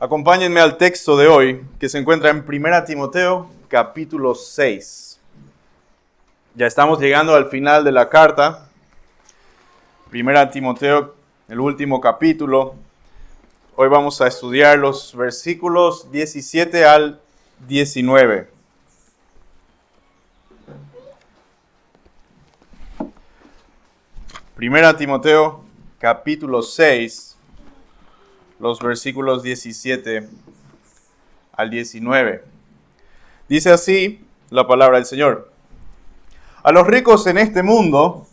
Acompáñenme al texto de hoy, que se encuentra en 1 Timoteo, capítulo 6. Ya estamos llegando al final de la carta. 1 Timoteo, el último capítulo. Hoy vamos a estudiar los versículos 17 al 19. Primera Timoteo, capítulo 6. Los versículos 17 al 19. Dice así la palabra del Señor. A los ricos en este mundo,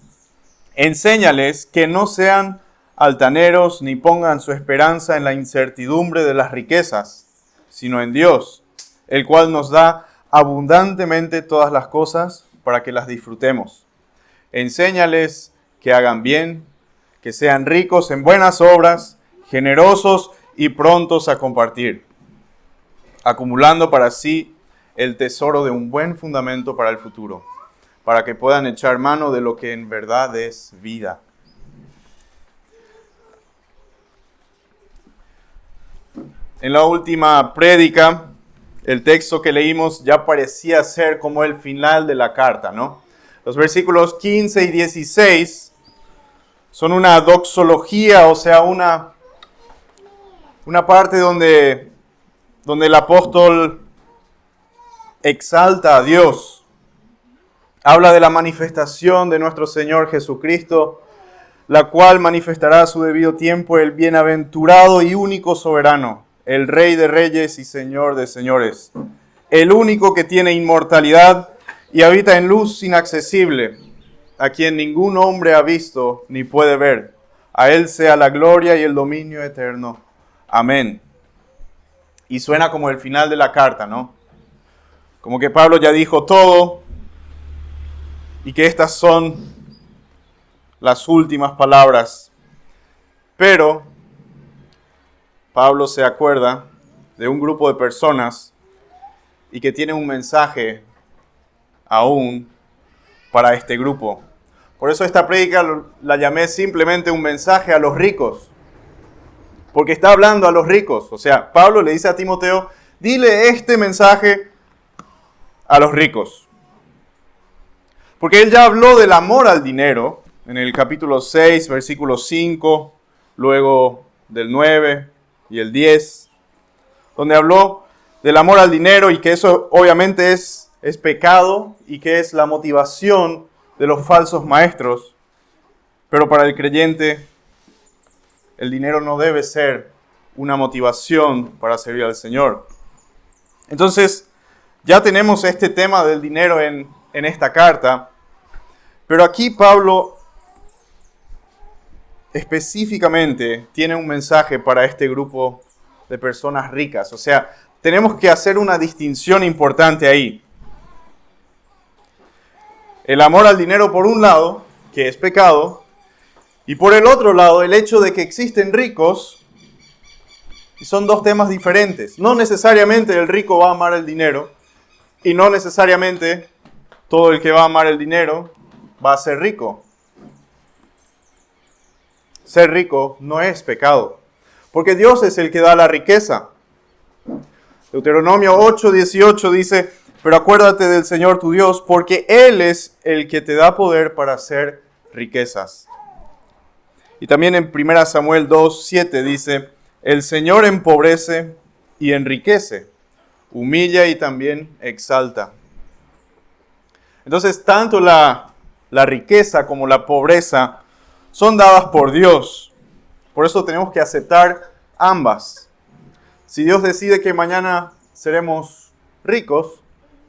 enséñales que no sean altaneros ni pongan su esperanza en la incertidumbre de las riquezas, sino en Dios, el cual nos da abundantemente todas las cosas para que las disfrutemos. Enséñales que hagan bien, que sean ricos en buenas obras, generosos y prontos a compartir, acumulando para sí el tesoro de un buen fundamento para el futuro, para que puedan echar mano de lo que en verdad es vida. En la última prédica, el texto que leímos ya parecía ser como el final de la carta, ¿no? Los versículos 15 y 16 son una doxología, o sea, una parte donde el apóstol exalta a Dios. Habla de la manifestación de nuestro Señor Jesucristo, la cual manifestará a su debido tiempo el bienaventurado y único soberano, el Rey de reyes y Señor de señores, el único que tiene inmortalidad y habita en luz inaccesible, a quien ningún hombre ha visto ni puede ver. A Él sea la gloria y el dominio eterno. Amén. Y suena como el final de la carta, ¿no? Como que Pablo ya dijo todo y que estas son las últimas palabras. Pero Pablo se acuerda de un grupo de personas y que tiene un mensaje aún para este grupo. Por eso esta prédica la llamé simplemente un mensaje a los ricos. Porque está hablando a los ricos. O sea, Pablo le dice a Timoteo, dile este mensaje a los ricos. Porque él ya habló del amor al dinero en el capítulo 6, versículo 5, luego del 9 y el 10, donde habló del amor al dinero y que eso obviamente es pecado y que es la motivación de los falsos maestros. Pero para el creyente, el dinero no debe ser una motivación para servir al Señor. Entonces, ya tenemos este tema del dinero en esta carta, pero aquí Pablo específicamente tiene un mensaje para este grupo de personas ricas. O sea, tenemos que hacer una distinción importante ahí. El amor al dinero por un lado, que es pecado, y por el otro lado, el hecho de que existen ricos, y son dos temas diferentes. No necesariamente el rico va a amar el dinero, y no necesariamente todo el que va a amar el dinero va a ser rico. Ser rico no es pecado, porque Dios es el que da la riqueza. Deuteronomio 8:18 dice, pero acuérdate del Señor tu Dios, porque Él es el que te da poder para hacer riquezas. Y también en 1 Samuel 2:7 dice, el Señor empobrece y enriquece, humilla y también exalta. Entonces, tanto la riqueza como la pobreza son dadas por Dios. Por eso tenemos que aceptar ambas. Si Dios decide que mañana seremos ricos,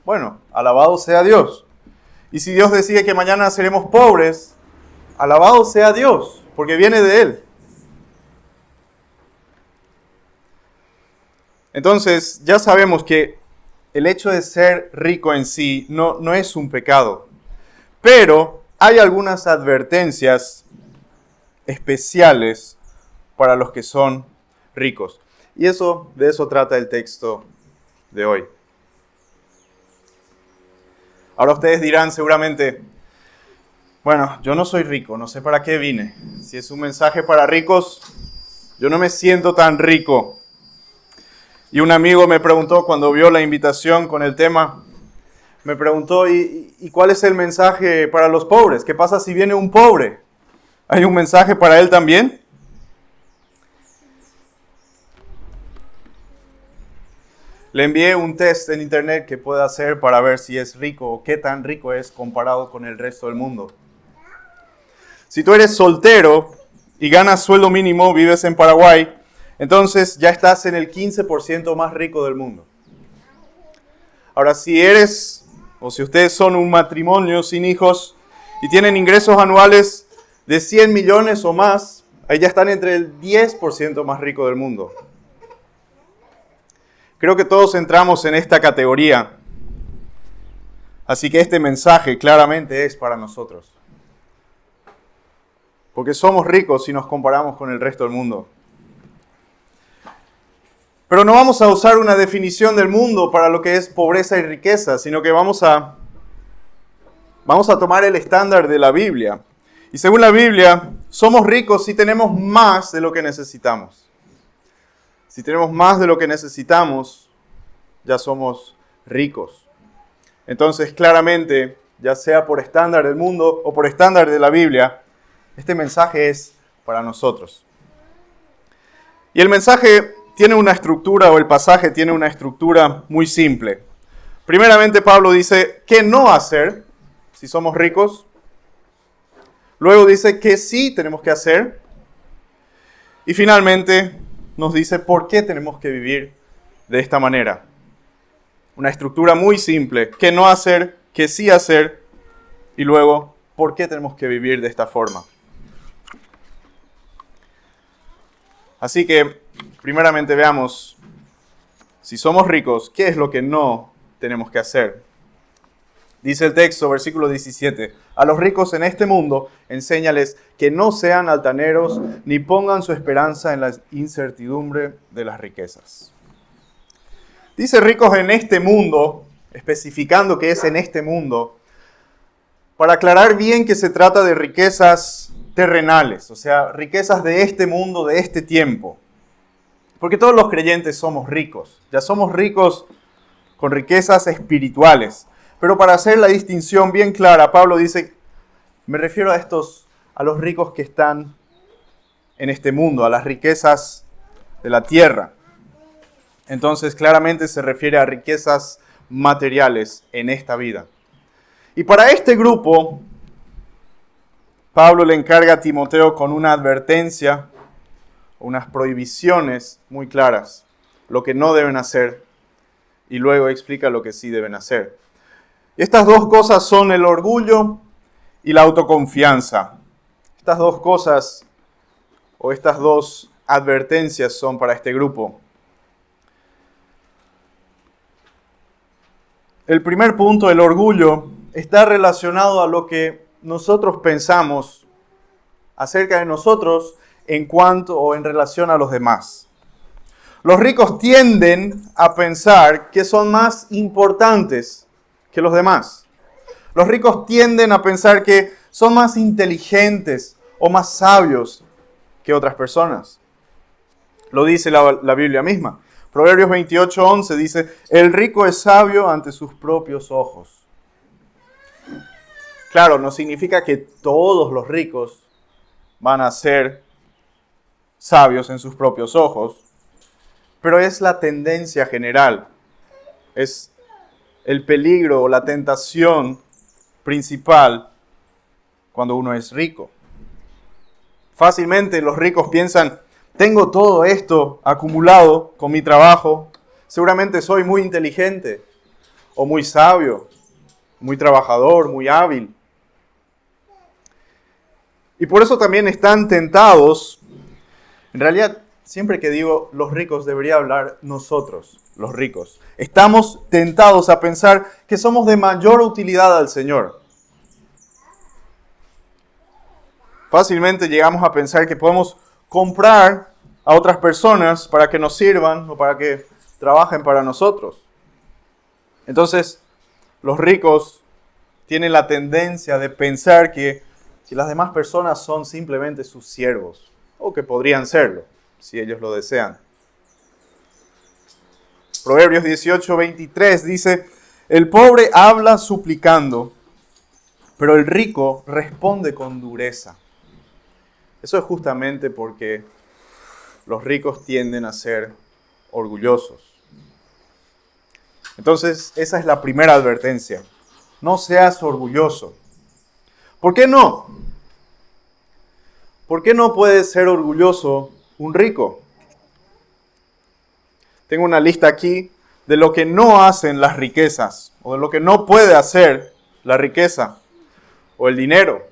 bueno, alabado sea Dios. Y si Dios decide que mañana seremos pobres, alabado sea Dios. Porque viene de Él. Entonces, ya sabemos que el hecho de ser rico en sí no es un pecado. Pero hay algunas advertencias especiales para los que son ricos. Y de eso trata el texto de hoy. Ahora ustedes dirán seguramente, bueno, yo no soy rico, no sé para qué vine. Si es un mensaje para ricos, yo no me siento tan rico. Y un amigo me preguntó cuando vio la invitación con el tema, me preguntó, ¿y cuál es el mensaje para los pobres? ¿Qué pasa si viene un pobre? ¿Hay un mensaje para él también? Le envié un test en internet que puede hacer para ver si es rico o qué tan rico es comparado con el resto del mundo. Si tú eres soltero y ganas sueldo mínimo, vives en Paraguay, entonces ya estás en el 15% más rico del mundo. Ahora, si eres, o si ustedes son un matrimonio sin hijos y tienen ingresos anuales de 100 millones o más, ahí ya están entre el 10% más rico del mundo. Creo que todos entramos en esta categoría. Así que este mensaje claramente es para nosotros. Porque somos ricos si nos comparamos con el resto del mundo. Pero no vamos a usar una definición del mundo para lo que es pobreza y riqueza, sino que vamos a tomar el estándar de la Biblia. Y según la Biblia, somos ricos si tenemos más de lo que necesitamos. Si tenemos más de lo que necesitamos, ya somos ricos. Entonces, claramente, ya sea por estándar del mundo o por estándar de la Biblia, este mensaje es para nosotros. Y el mensaje tiene una estructura, o el pasaje tiene una estructura muy simple. Primeramente, Pablo dice qué no hacer si somos ricos. Luego dice qué sí tenemos que hacer. Y finalmente nos dice por qué tenemos que vivir de esta manera. Una estructura muy simple. Qué no hacer, qué sí hacer. Y luego, por qué tenemos que vivir de esta forma. Así que, primeramente veamos, si somos ricos, ¿qué es lo que no tenemos que hacer? Dice el texto, versículo 17, a los ricos en este mundo, enséñales que no sean altaneros ni pongan su esperanza en la incertidumbre de las riquezas. Dice ricos en este mundo, especificando que es en este mundo, para aclarar bien que se trata de riquezas terrenales, o sea, riquezas de este mundo, de este tiempo. Porque todos los creyentes somos ricos, ya somos ricos con riquezas espirituales. Pero para hacer la distinción bien clara, Pablo dice, me refiero a los ricos que están en este mundo, a las riquezas de la tierra. Entonces, claramente se refiere a riquezas materiales en esta vida. Y para este grupo, Pablo le encarga a Timoteo con una advertencia, unas prohibiciones muy claras, lo que no deben hacer, y luego explica lo que sí deben hacer. Y estas dos cosas son el orgullo y la autoconfianza. Estas dos cosas, o estas dos advertencias son para este grupo. El primer punto, el orgullo, está relacionado a lo que nosotros pensamos acerca de nosotros en cuanto o en relación a los demás. Los ricos tienden a pensar que son más importantes que los demás. Los ricos tienden a pensar que son más inteligentes o más sabios que otras personas. Lo dice la Biblia misma. Proverbios 28:11 dice, el rico es sabio ante sus propios ojos. Claro, no significa que todos los ricos van a ser sabios en sus propios ojos, pero es la tendencia general. Es el peligro o la tentación principal cuando uno es rico. Fácilmente los ricos piensan, tengo todo esto acumulado con mi trabajo, seguramente soy muy inteligente o muy sabio, muy trabajador, muy hábil. Y por eso también están tentados. En realidad, siempre que digo los ricos, debería hablar nosotros, los ricos. Estamos tentados a pensar que somos de mayor utilidad al Señor. Fácilmente llegamos a pensar que podemos comprar a otras personas para que nos sirvan o para que trabajen para nosotros. Entonces, los ricos tienen la tendencia de pensar que las demás personas son simplemente sus siervos, o que podrían serlo, si ellos lo desean. Proverbios 18:23 dice, el pobre habla suplicando, pero el rico responde con dureza. Eso es justamente porque los ricos tienden a ser orgullosos. Entonces, esa es la primera advertencia. No seas orgulloso. ¿Por qué no? ¿Por qué no puede ser orgulloso un rico? Tengo una lista aquí de lo que no hacen las riquezas, o de lo que no puede hacer la riqueza o el dinero.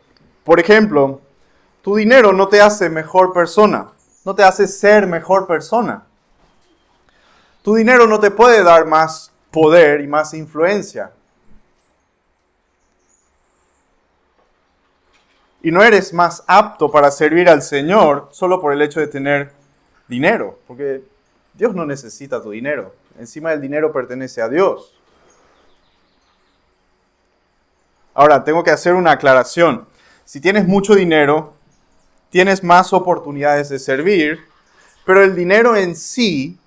Por ejemplo, tu dinero no te hace mejor persona, no te hace ser mejor persona. Tu dinero no te puede dar más poder y más influencia. Y no eres más apto para servir al Señor solo por el hecho de tener dinero, porque Dios no necesita tu dinero. Encima el dinero pertenece a Dios. Ahora, tengo que hacer una aclaración. Si tienes mucho dinero, tienes más oportunidades de servir, pero el dinero en sí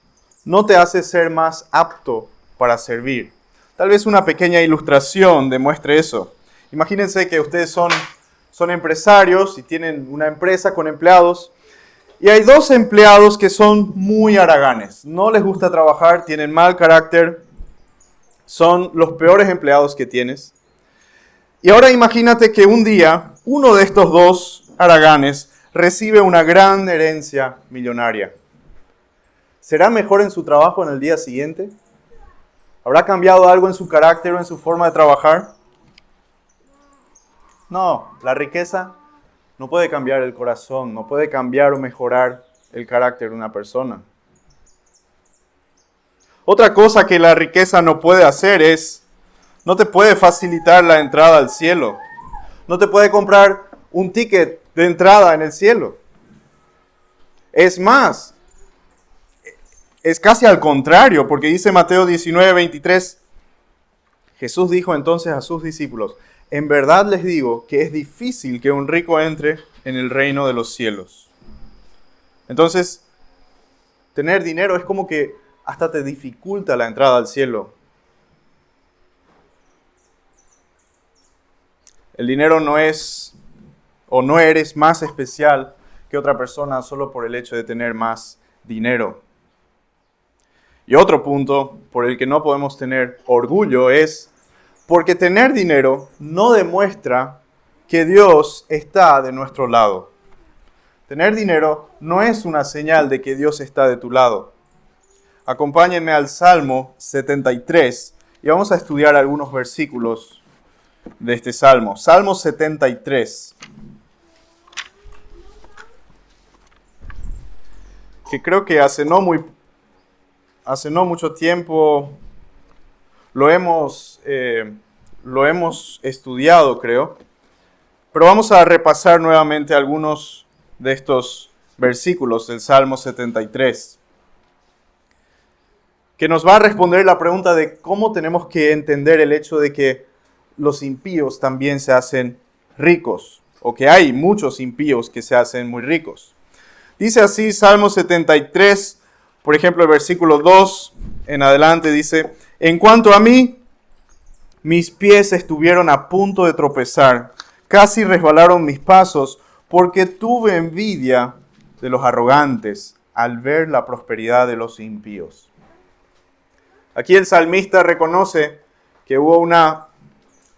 no te hace ser más apto para servir. Tal vez una pequeña ilustración demuestre eso. Imagínense que ustedes son empresarios y tienen una empresa con empleados. Y hay dos empleados que son muy haraganes. No les gusta trabajar, tienen mal carácter. Son los peores empleados que tienes. Y ahora imagínate que un día uno de estos dos haraganes recibe una gran herencia millonaria. ¿Será mejor en su trabajo en el día siguiente? ¿Habrá cambiado algo en su carácter o en su forma de trabajar? No, la riqueza no puede cambiar el corazón, no puede cambiar o mejorar el carácter de una persona. Otra cosa que la riqueza no puede hacer es, no te puede facilitar la entrada al cielo. No te puede comprar un ticket de entrada en el cielo. Es más, es casi al contrario, porque dice Mateo 19:23, Jesús dijo entonces a sus discípulos, en verdad les digo que es difícil que un rico entre en el reino de los cielos. Entonces, tener dinero es como que hasta te dificulta la entrada al cielo. El dinero no es o no eres más especial que otra persona solo por el hecho de tener más dinero. Y otro punto por el que no podemos tener orgullo es porque tener dinero no demuestra que Dios está de nuestro lado. Tener dinero no es una señal de que Dios está de tu lado. Acompáñenme al Salmo 73 y vamos a estudiar algunos versículos de este Salmo. Salmo 73. Que creo que hace no mucho tiempo lo hemos estudiado, creo. Pero vamos a repasar nuevamente algunos de estos versículos del Salmo 73. Que nos va a responder la pregunta de cómo tenemos que entender el hecho de que los impíos también se hacen ricos, o que hay muchos impíos que se hacen muy ricos. Dice así Salmo 73, por ejemplo, el versículo 2 en adelante dice, en cuanto a mí, mis pies estuvieron a punto de tropezar, casi resbalaron mis pasos, porque tuve envidia de los arrogantes al ver la prosperidad de los impíos. Aquí el salmista reconoce que hubo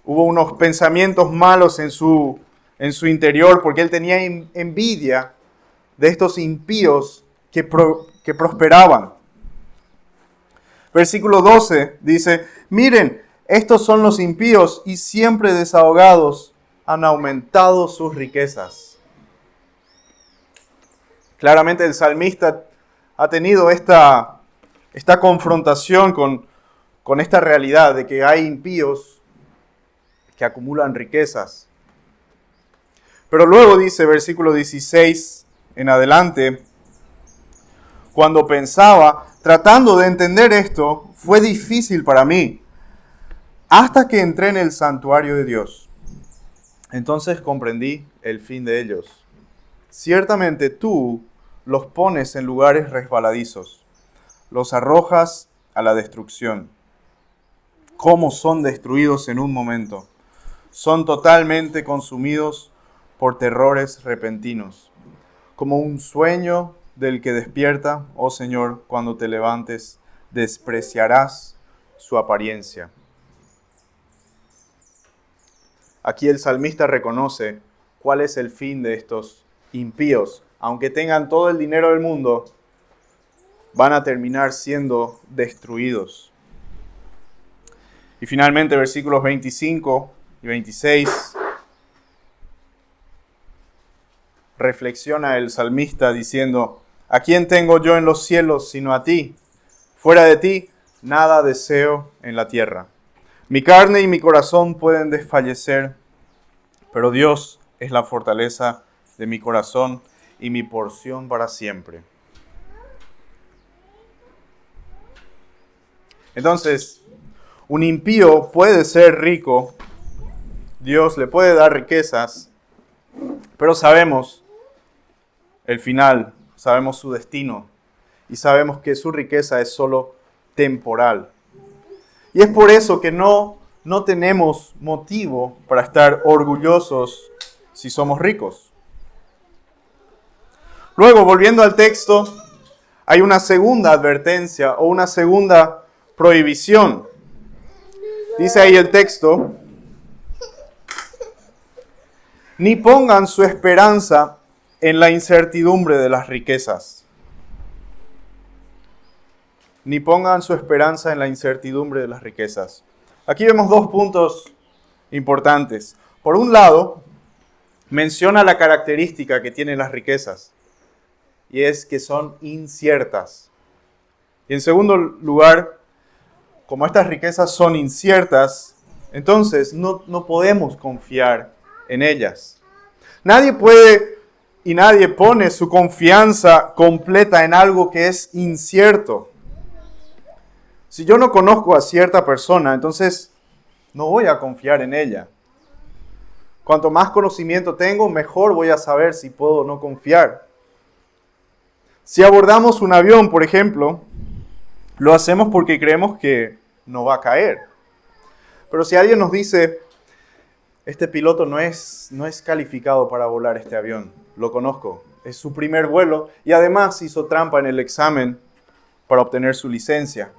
unos pensamientos malos en su interior, porque él tenía envidia de estos impíos que prosperaban. Versículo 12 dice, miren, estos son los impíos y siempre desahogados han aumentado sus riquezas. Claramente el salmista ha tenido esta confrontación con esta realidad de que hay impíos que acumulan riquezas. Pero luego dice, versículo 16 en adelante, cuando pensaba, tratando de entender esto, fue difícil para mí, hasta que entré en el santuario de Dios. Entonces comprendí el fin de ellos. Ciertamente tú los pones en lugares resbaladizos, los arrojas a la destrucción. ¿Cómo son destruidos en un momento? Son totalmente consumidos por terrores repentinos, como un sueño del que despierta, oh Señor, cuando te levantes, despreciarás su apariencia. Aquí el salmista reconoce cuál es el fin de estos impíos. Aunque tengan todo el dinero del mundo, van a terminar siendo destruidos. Y finalmente, versículos 25 y 26, reflexiona el salmista diciendo: ¿a quién tengo yo en los cielos sino a ti? Fuera de ti, nada deseo en la tierra. Mi carne y mi corazón pueden desfallecer, pero Dios es la fortaleza de mi corazón y mi porción para siempre. Entonces, un impío puede ser rico, Dios le puede dar riquezas, pero sabemos el final, sabemos su destino y sabemos que su riqueza es solo temporal. Y es por eso que no tenemos motivo para estar orgullosos si somos ricos. Luego, volviendo al texto, hay una segunda advertencia o una segunda prohibición. Dice ahí el texto: ni pongan su esperanza en la incertidumbre de las riquezas. Ni pongan su esperanza en la incertidumbre de las riquezas. Aquí vemos dos puntos importantes. Por un lado, menciona la característica que tienen las riquezas, y es que son inciertas. Y en segundo lugar, como estas riquezas son inciertas, entonces no podemos confiar en ellas. Nadie puede y nadie pone su confianza completa en algo que es incierto. Si yo no conozco a cierta persona, entonces no voy a confiar en ella. Cuanto más conocimiento tengo, mejor voy a saber si puedo o no confiar. Si abordamos un avión, por ejemplo, lo hacemos porque creemos que no va a caer. Pero si alguien nos dice: este piloto no es calificado para volar este avión, lo conozco, es su primer vuelo y además hizo trampa en el examen para obtener su licencia.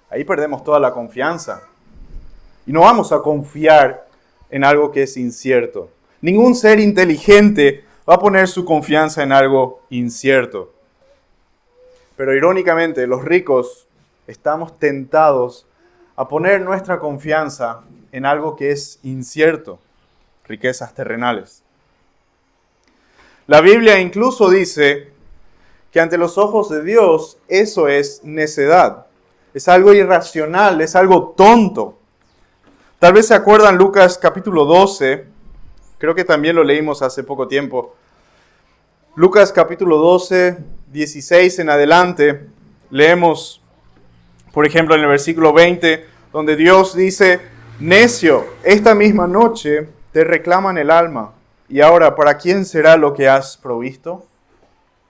Ahí perdemos toda la confianza. Y no vamos a confiar en algo que es incierto. Ningún ser inteligente va a poner su confianza en algo incierto. Pero irónicamente, los ricos estamos tentados a poner nuestra confianza en algo que es incierto, riquezas terrenales. La Biblia incluso dice que ante los ojos de Dios eso es necedad, es algo irracional, es algo tonto. Tal vez se acuerdan Lucas capítulo 12, creo que también lo leímos hace poco tiempo. Lucas capítulo 12, 16 en adelante, leemos, por ejemplo, en el versículo 20, donde Dios dice: necio, esta misma noche te reclaman el alma, y ahora, ¿para quién será lo que has provisto?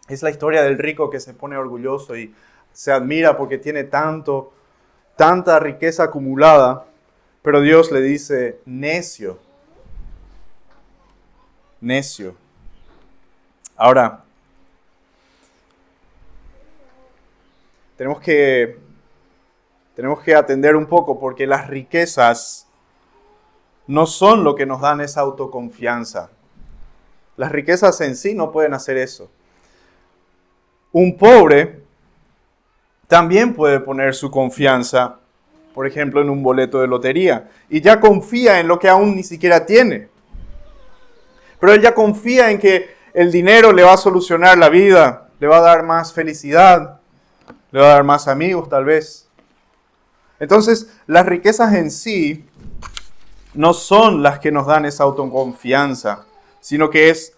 Es la historia del rico que se pone orgulloso y se admira porque tiene tanta riqueza acumulada, pero Dios le dice: necio, necio. Ahora, tenemos que atender un poco porque las riquezas no son lo que nos dan esa autoconfianza. Las riquezas en sí no pueden hacer eso. Un pobre también puede poner su confianza, por ejemplo, en un boleto de lotería, y ya confía en lo que aún ni siquiera tiene. Pero él ya confía en que el dinero le va a solucionar la vida, le va a dar más felicidad, le va a dar más amigos tal vez. Entonces, las riquezas en sí no son las que nos dan esa autoconfianza, sino que es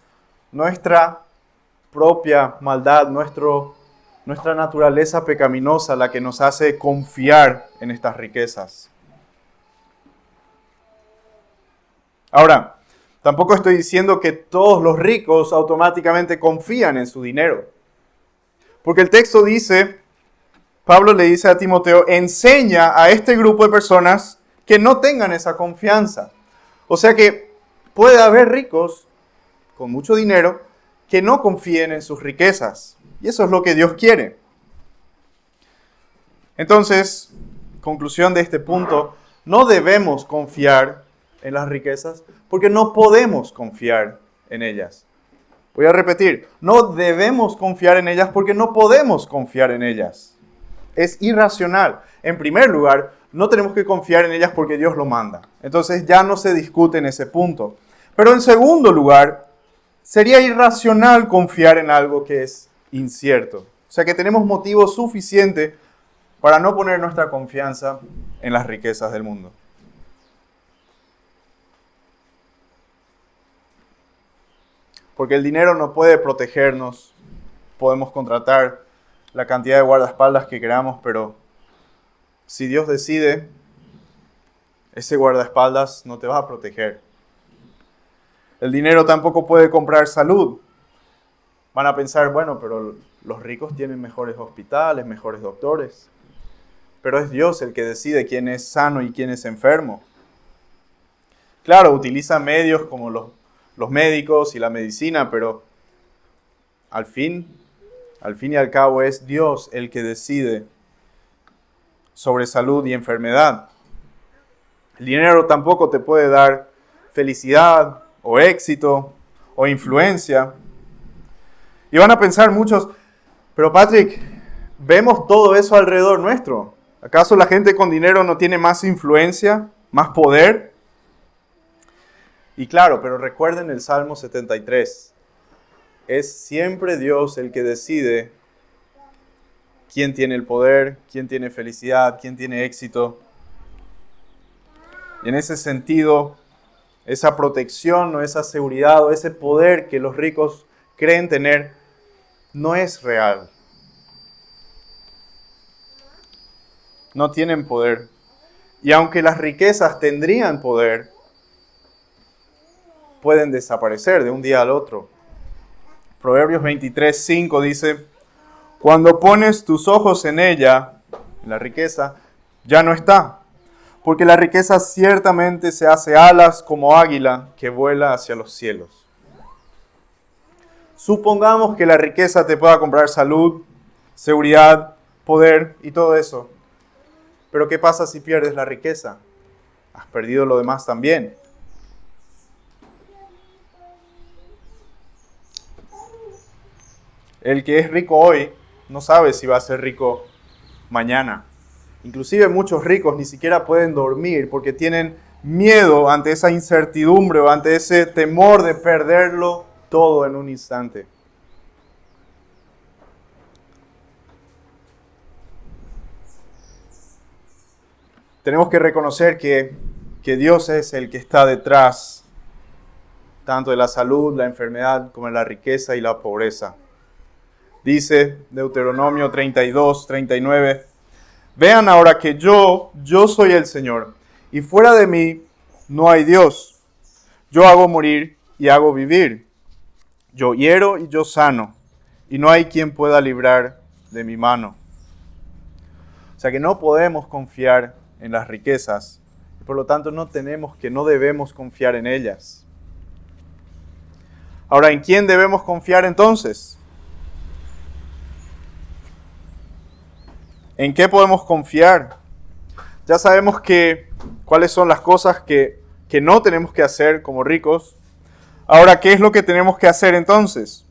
nuestra propia maldad, nuestra naturaleza pecaminosa la que nos hace confiar en estas riquezas. Ahora, tampoco estoy diciendo que todos los ricos automáticamente confían en su dinero. Porque el texto dice Pablo le dice a Timoteo, enseña a este grupo de personas que no tengan esa confianza. O sea que puede haber ricos con mucho dinero que no confíen en sus riquezas. Y eso es lo que Dios quiere. Entonces, conclusión de este punto, no debemos confiar en las riquezas porque no podemos confiar en ellas. Voy a repetir, no debemos confiar en ellas porque no podemos confiar en ellas. Es irracional. En primer lugar, no tenemos que confiar en ellas porque Dios lo manda. Entonces ya no se discute en ese punto. Pero en segundo lugar, sería irracional confiar en algo que es incierto. O sea que tenemos motivo suficiente para no poner nuestra confianza en las riquezas del mundo. Porque el dinero no puede protegernos. Podemos contratar la cantidad de guardaespaldas que queramos, pero si Dios decide, ese guardaespaldas no te va a proteger. El dinero tampoco puede comprar salud. Van a pensar, bueno, pero los ricos tienen mejores hospitales, mejores doctores. Pero es Dios el que decide quién es sano y quién es enfermo. Claro, utiliza medios como los médicos y la medicina, pero al fin y al cabo es Dios el que decide sobre salud y enfermedad. El dinero tampoco te puede dar felicidad o éxito o influencia. Y van a pensar muchos, pero Patrick, vemos todo eso alrededor nuestro. ¿Acaso la gente con dinero no tiene más influencia, más poder? Y claro, pero recuerden el Salmo 73. Es siempre Dios el que decide quién tiene el poder, quién tiene felicidad, quién tiene éxito. Y en ese sentido, esa protección o esa seguridad o ese poder que los ricos creen tener no es real. No tienen poder. Y aunque las riquezas tendrían poder, pueden desaparecer de un día al otro. Proverbios 23:5 dice, cuando pones tus ojos en ella, en la riqueza, ya no está. Porque la riqueza ciertamente se hace alas como águila que vuela hacia los cielos. Supongamos que la riqueza te pueda comprar salud, seguridad, poder y todo eso. Pero ¿qué pasa si pierdes la riqueza? Has perdido lo demás también. El que es rico hoy no sabe si va a ser rico mañana. Inclusive muchos ricos ni siquiera pueden dormir porque tienen miedo ante esa incertidumbre o ante ese temor de perderlo todo en un instante. Tenemos que reconocer que Dios es el que está detrás tanto de la salud, la enfermedad, como de la riqueza y la pobreza. Dice Deuteronomio 32:39, vean ahora que yo soy el Señor, y fuera de mí no hay Dios. Yo hago morir y hago vivir. Yo hiero y yo sano, y no hay quien pueda librar de mi mano. O sea que no podemos confiar en las riquezas, y por lo tanto no debemos confiar en ellas. Ahora, ¿en quién debemos confiar entonces? ¿En qué podemos confiar? Ya sabemos cuáles son las cosas que no tenemos que hacer como ricos. Ahora, ¿qué es lo que tenemos que hacer entonces?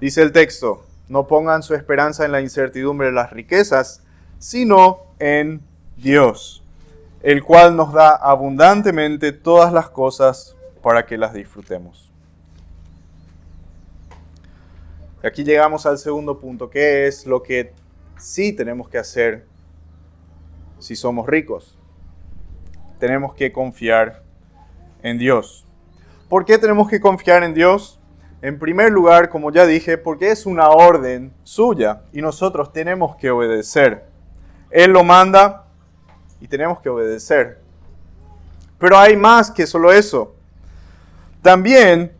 Dice el texto, no pongan su esperanza en la incertidumbre de las riquezas, sino en Dios, el cual nos da abundantemente todas las cosas para que las disfrutemos. Y aquí llegamos al segundo punto, que es lo que sí tenemos que hacer si somos ricos. Tenemos que confiar en Dios. ¿Por qué tenemos que confiar en Dios? En primer lugar, como ya dije, porque es una orden suya y nosotros tenemos que obedecer. Él lo manda y tenemos que obedecer. Pero hay más que solo eso. También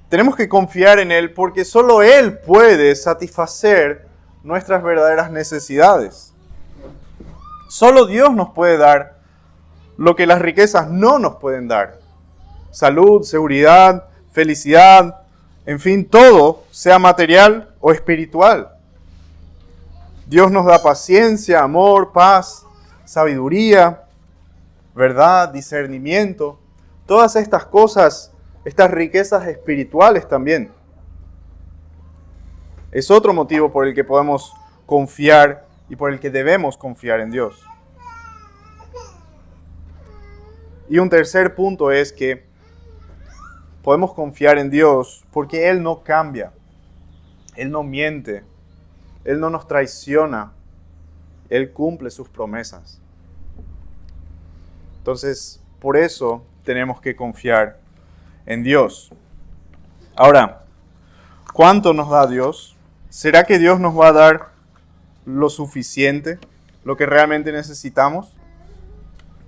tenemos que confiar en Él porque solo Él puede satisfacer nuestras verdaderas necesidades. Solo Dios nos puede dar lo que las riquezas no nos pueden dar. Salud, seguridad, felicidad, en fin, todo, sea material o espiritual. Dios nos da paciencia, amor, paz, sabiduría, verdad, discernimiento. Todas estas cosas, estas riquezas espirituales también. Es otro motivo por el que podemos confiar y por el que debemos confiar en Dios. Y un tercer punto es que podemos confiar en Dios porque Él no cambia, Él no miente, Él no nos traiciona, Él cumple sus promesas. Entonces, por eso tenemos que confiar en Dios. Ahora, ¿cuánto nos da Dios? ¿Será que Dios nos va a dar lo suficiente, lo que realmente necesitamos?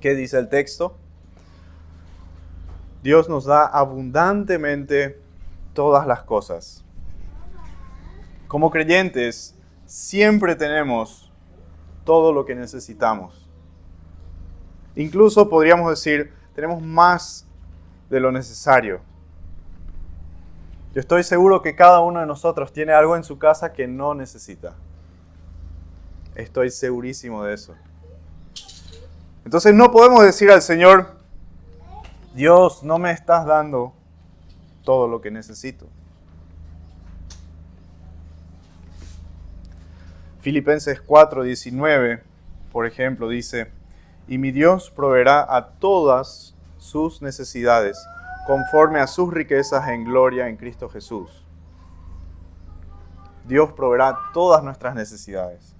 ¿Qué dice el texto? Dios nos da abundantemente todas las cosas. Como creyentes, siempre tenemos todo lo que necesitamos. Incluso podríamos decir, tenemos más de lo necesario. Yo estoy seguro que cada uno de nosotros tiene algo en su casa que no necesita. Estoy segurísimo de eso. Entonces no podemos decir al Señor, Dios, no me estás dando todo lo que necesito. Filipenses 4:19, por ejemplo, dice, y mi Dios proveerá a todas sus necesidades, conforme a sus riquezas en gloria en Cristo Jesús. Dios proveerá todas nuestras necesidades.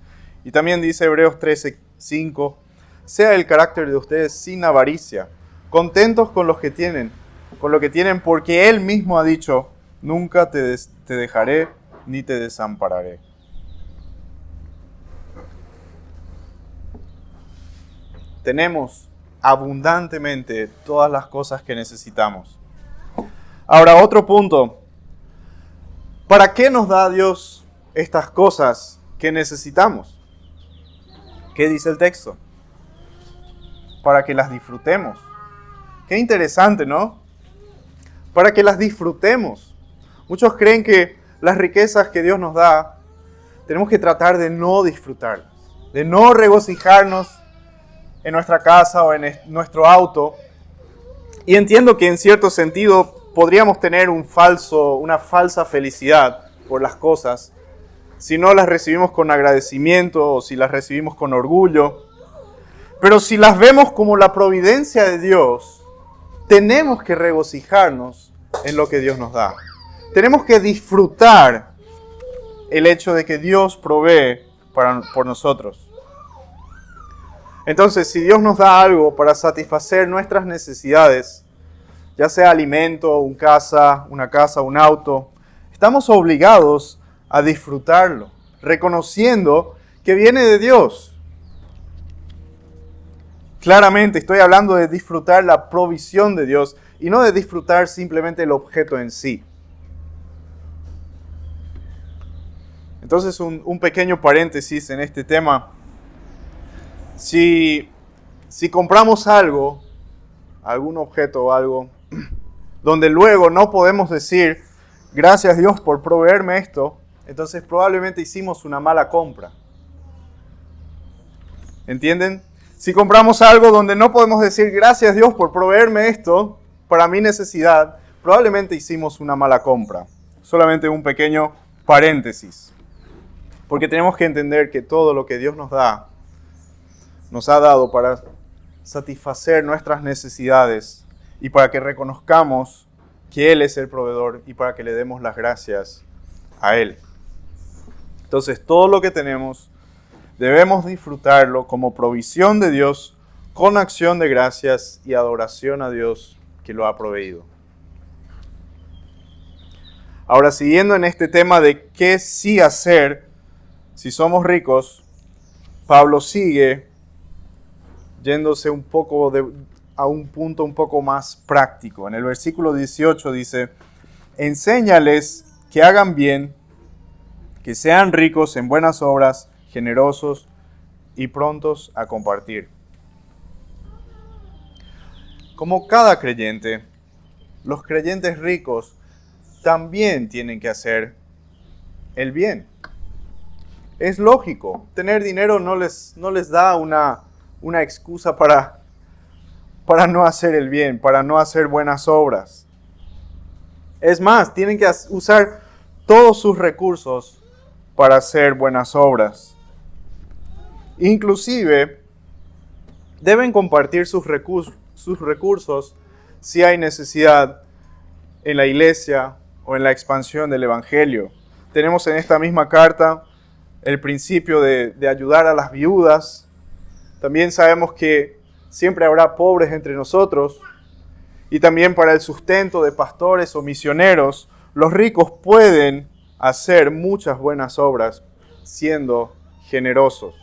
Y también dice Hebreos 13:5, sea el carácter de ustedes sin avaricia, contentos con lo que tienen, porque Él mismo ha dicho, nunca te dejaré ni te desampararé. Tenemos abundantemente todas las cosas que necesitamos. Ahora, otro punto. ¿Para qué nos da Dios estas cosas que necesitamos? ¿Qué dice el texto? Para que las disfrutemos. Qué interesante, ¿no? Para que las disfrutemos. Muchos creen que las riquezas que Dios nos da, tenemos que tratar de no disfrutarlas, de no regocijarnos en nuestra casa o en nuestro auto. Y entiendo que en cierto sentido podríamos tener una falsa felicidad por las cosas si no las recibimos con agradecimiento o si las recibimos con orgullo. Pero si las vemos como la providencia de Dios, tenemos que regocijarnos en lo que Dios nos da. Tenemos que disfrutar el hecho de que Dios provee por nosotros. Entonces, si Dios nos da algo para satisfacer nuestras necesidades, ya sea alimento, una casa, un auto, estamos obligados a disfrutarlo, reconociendo que viene de Dios. Claramente estoy hablando de disfrutar la provisión de Dios y no de disfrutar simplemente el objeto en sí. Entonces, un pequeño paréntesis en este tema. Si compramos algo, algún objeto o algo, donde luego no podemos decir, gracias Dios por proveerme esto, entonces probablemente hicimos una mala compra. ¿Entienden? Si compramos algo donde no podemos decir, gracias Dios por proveerme esto, para mi necesidad, probablemente hicimos una mala compra. Solamente un pequeño paréntesis. Porque tenemos que entender que todo lo que Dios nos da, nos ha dado para satisfacer nuestras necesidades y para que reconozcamos que Él es el proveedor y para que le demos las gracias a Él. Entonces, todo lo que tenemos debemos disfrutarlo como provisión de Dios, con acción de gracias y adoración a Dios que lo ha proveído. Ahora, siguiendo en este tema de qué sí hacer si somos ricos, Pablo sigue yéndose a un punto un poco más práctico. En el versículo 18 dice, enséñales que hagan bien, que sean ricos en buenas obras, generosos y prontos a compartir. Como cada creyente, los creyentes ricos también tienen que hacer el bien. Es lógico, tener dinero no les da una excusa para no hacer el bien, para no hacer buenas obras. Es más, tienen que usar todos sus recursos para hacer buenas obras. Inclusive, deben compartir sus recursos si hay necesidad en la iglesia o en la expansión del Evangelio. Tenemos en esta misma carta el principio de ayudar a las viudas. También sabemos que siempre habrá pobres entre nosotros. Y también para el sustento de pastores o misioneros, los ricos pueden hacer muchas buenas obras siendo generosos.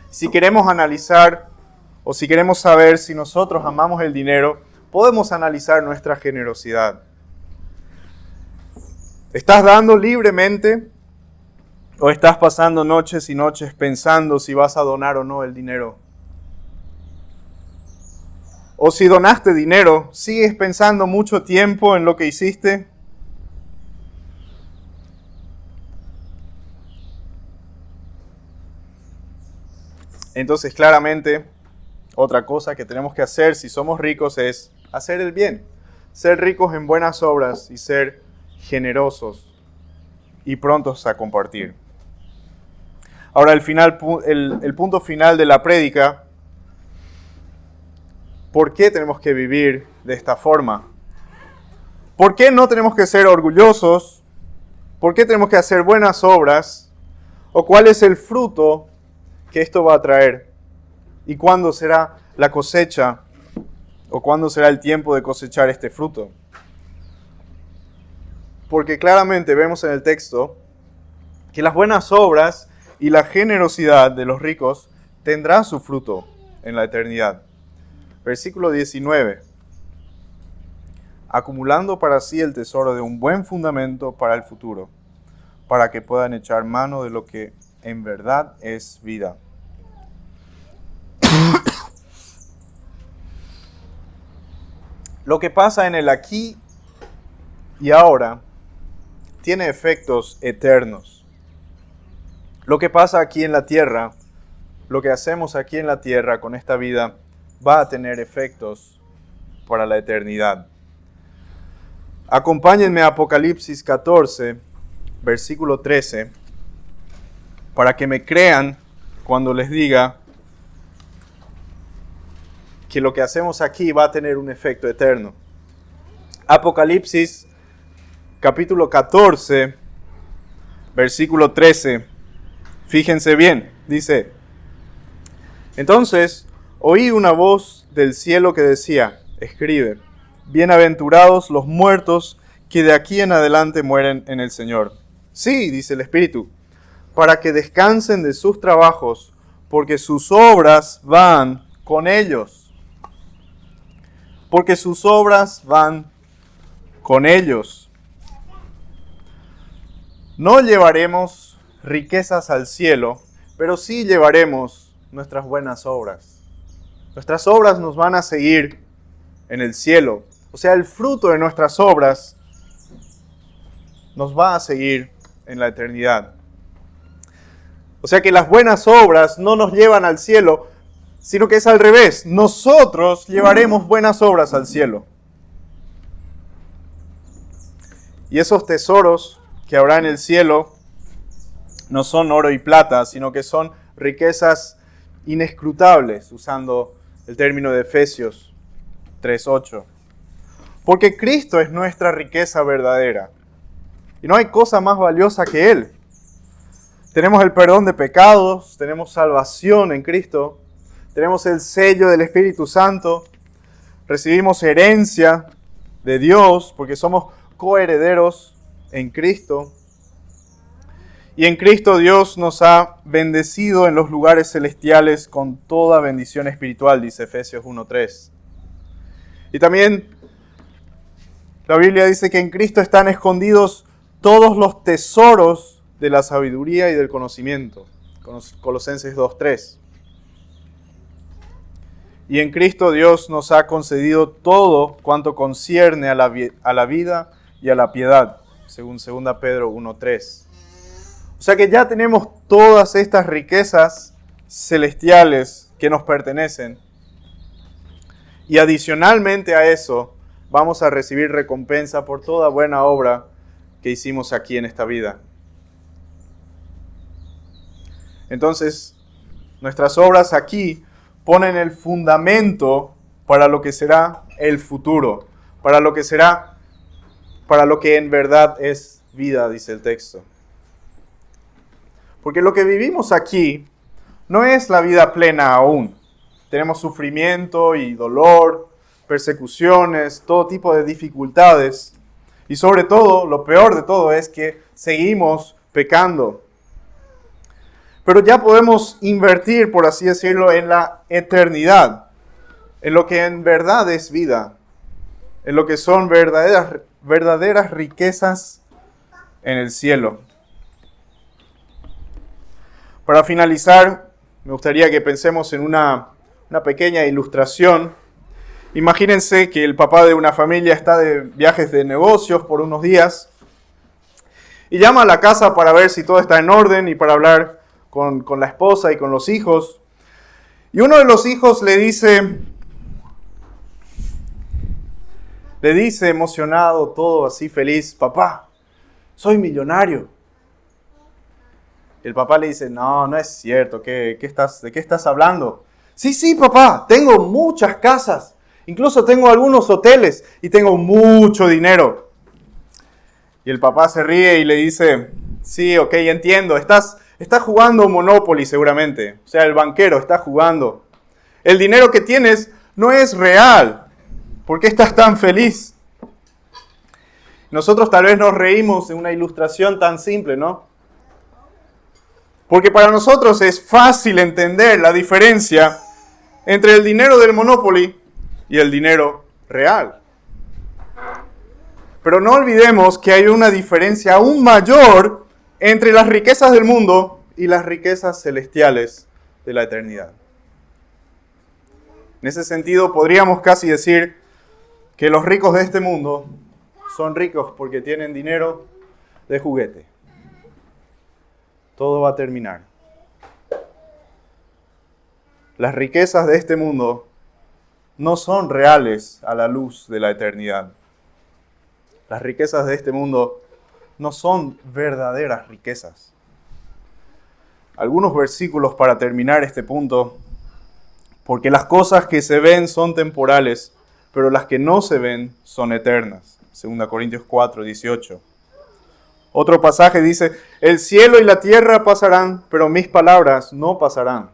Si queremos analizar o si queremos saber si nosotros amamos el dinero, podemos analizar nuestra generosidad. ¿Estás dando libremente o estás pasando noches y noches pensando si vas a donar o no el dinero? O si donaste dinero, ¿sigues pensando mucho tiempo en lo que hiciste? Entonces, claramente, otra cosa que tenemos que hacer si somos ricos es hacer el bien. Ser ricos en buenas obras y ser generosos y prontos a compartir. Ahora, el punto final de la prédica. ¿Por qué tenemos que vivir de esta forma? ¿Por qué no tenemos que ser orgullosos? ¿Por qué tenemos que hacer buenas obras? ¿O cuál es el fruto que esto va a traer? ¿Y cuándo será la cosecha? ¿O cuándo será el tiempo de cosechar este fruto? Porque claramente vemos en el texto que las buenas obras y la generosidad de los ricos tendrá su fruto en la eternidad. Versículo 19. Acumulando para sí el tesoro de un buen fundamento para el futuro, para que puedan echar mano de lo que en verdad es vida. Lo que pasa en el aquí y ahora tiene efectos eternos. Lo que pasa aquí en la tierra, lo que hacemos aquí en la tierra con esta vida, va a tener efectos para la eternidad. Acompáñenme a Apocalipsis 14, versículo 13, para que me crean cuando les diga que lo que hacemos aquí va a tener un efecto eterno. Apocalipsis capítulo 14, versículo 13. Fíjense bien, dice: Entonces oí una voz del cielo que decía, escribe, bienaventurados los muertos que de aquí en adelante mueren en el Señor. Sí, dice el Espíritu, para que descansen de sus trabajos, porque sus obras van con ellos. Porque sus obras van con ellos. No llevaremos riquezas al cielo, pero sí llevaremos nuestras buenas obras. Nuestras obras nos van a seguir en el cielo. O sea, el fruto de nuestras obras nos va a seguir en la eternidad. O sea que las buenas obras no nos llevan al cielo, sino que es al revés. Nosotros llevaremos buenas obras al cielo. Y esos tesoros que habrá en el cielo no son oro y plata, sino que son riquezas inescrutables, usando el término de Efesios 3:8. Porque Cristo es nuestra riqueza verdadera. Y no hay cosa más valiosa que Él. Tenemos el perdón de pecados, tenemos salvación en Cristo, tenemos el sello del Espíritu Santo, recibimos herencia de Dios porque somos coherederos en Cristo. Y en Cristo Dios nos ha bendecido en los lugares celestiales con toda bendición espiritual, dice Efesios 1:3. Y también la Biblia dice que en Cristo están escondidos todos los tesoros de la sabiduría y del conocimiento. Colosenses 2:3. Y en Cristo Dios nos ha concedido todo cuanto concierne a la vida y a la piedad, según 2 Pedro 1:3. O sea que ya tenemos todas estas riquezas celestiales que nos pertenecen. Y adicionalmente a eso, vamos a recibir recompensa por toda buena obra que hicimos aquí en esta vida. Entonces, nuestras obras aquí ponen el fundamento para lo que será el futuro, para lo que en verdad es vida, dice el texto. Porque lo que vivimos aquí no es la vida plena aún. Tenemos sufrimiento y dolor, persecuciones, todo tipo de dificultades. Y sobre todo, lo peor de todo es que seguimos pecando. Pero ya podemos invertir, por así decirlo, en la eternidad, en lo que en verdad es vida, en lo que son verdaderas riquezas en el cielo. Para finalizar, me gustaría que pensemos en una pequeña ilustración. Imagínense que el papá de una familia está de viajes de negocios por unos días y llama a la casa para ver si todo está en orden y para hablar con la esposa y con los hijos. Y uno de los hijos le dice emocionado, todo así feliz: papá, soy millonario. El papá le dice: no es cierto, ¿de qué estás hablando? Sí, papá, tengo muchas casas, incluso tengo algunos hoteles y tengo mucho dinero. Y el papá se ríe y le dice: sí, ok, entiendo, estás jugando Monopoly seguramente. O sea, el banquero está jugando. El dinero que tienes no es real. ¿Por qué estás tan feliz? Nosotros tal vez nos reímos de una ilustración tan simple, ¿no? Porque para nosotros es fácil entender la diferencia entre el dinero del Monopoly y el dinero real. Pero no olvidemos que hay una diferencia aún mayor entre las riquezas del mundo y las riquezas celestiales de la eternidad. En ese sentido, podríamos casi decir que los ricos de este mundo son ricos porque tienen dinero de juguete. Todo va a terminar. Las riquezas de este mundo no son reales a la luz de la eternidad. Las riquezas de este mundo no son verdaderas riquezas. Algunos versículos para terminar este punto. Porque las cosas que se ven son temporales, pero las que no se ven son eternas. 2 Corintios 4:18. Otro pasaje dice: el cielo y la tierra pasarán, pero mis palabras no pasarán.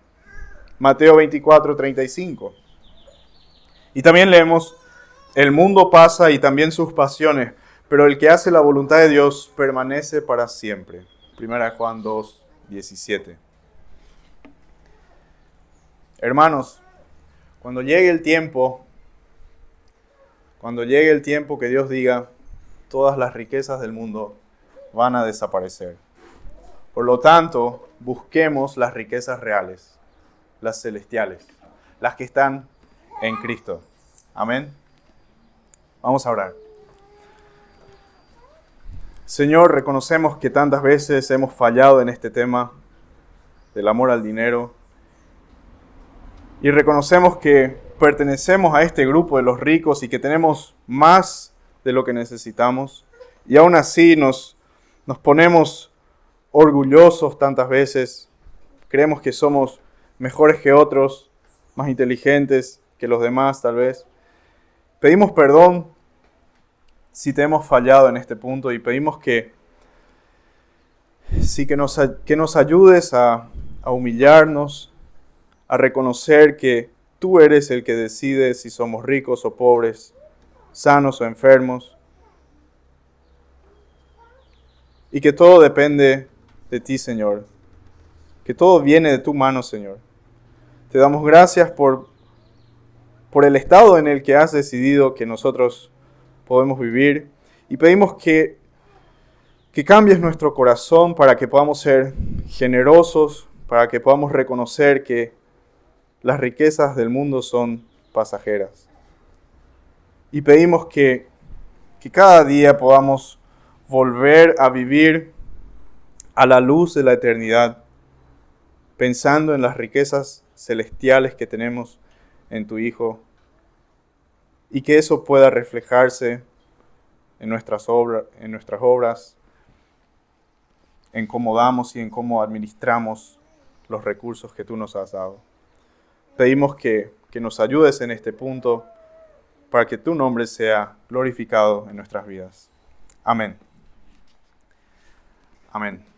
Mateo 24:35. Y también leemos: el mundo pasa y también sus pasiones, pero el que hace la voluntad de Dios permanece para siempre. 1 Juan 2:17. Hermanos, cuando llegue el tiempo que Dios diga: todas las riquezas del mundo van a desaparecer. Por lo tanto, busquemos las riquezas reales, las celestiales, las que están en Cristo. Amén. Vamos a orar. Señor, reconocemos que tantas veces hemos fallado en este tema del amor al dinero. Y reconocemos que pertenecemos a este grupo de los ricos y que tenemos más de lo que necesitamos. Y aún así nos ponemos orgullosos tantas veces. Creemos que somos mejores que otros, más inteligentes que los demás tal vez. Pedimos perdón si te hemos fallado en este punto y pedimos que nos ayudes a humillarnos, a reconocer que tú eres el que decide si somos ricos o pobres, sanos o enfermos, y que todo depende de ti, Señor, que todo viene de tu mano, Señor. Te damos gracias por el estado en el que has decidido que nosotros podemos vivir, y pedimos que que cambies nuestro corazón para que podamos ser generosos, para que podamos reconocer que las riquezas del mundo son pasajeras. Y pedimos que cada día podamos volver a vivir a la luz de la eternidad, pensando en las riquezas celestiales que tenemos en tu Hijo, y que eso pueda reflejarse en nuestras obras, en cómo damos y en cómo administramos los recursos que tú nos has dado. Pedimos que nos ayudes en este punto para que tu nombre sea glorificado en nuestras vidas. Amén. Amén.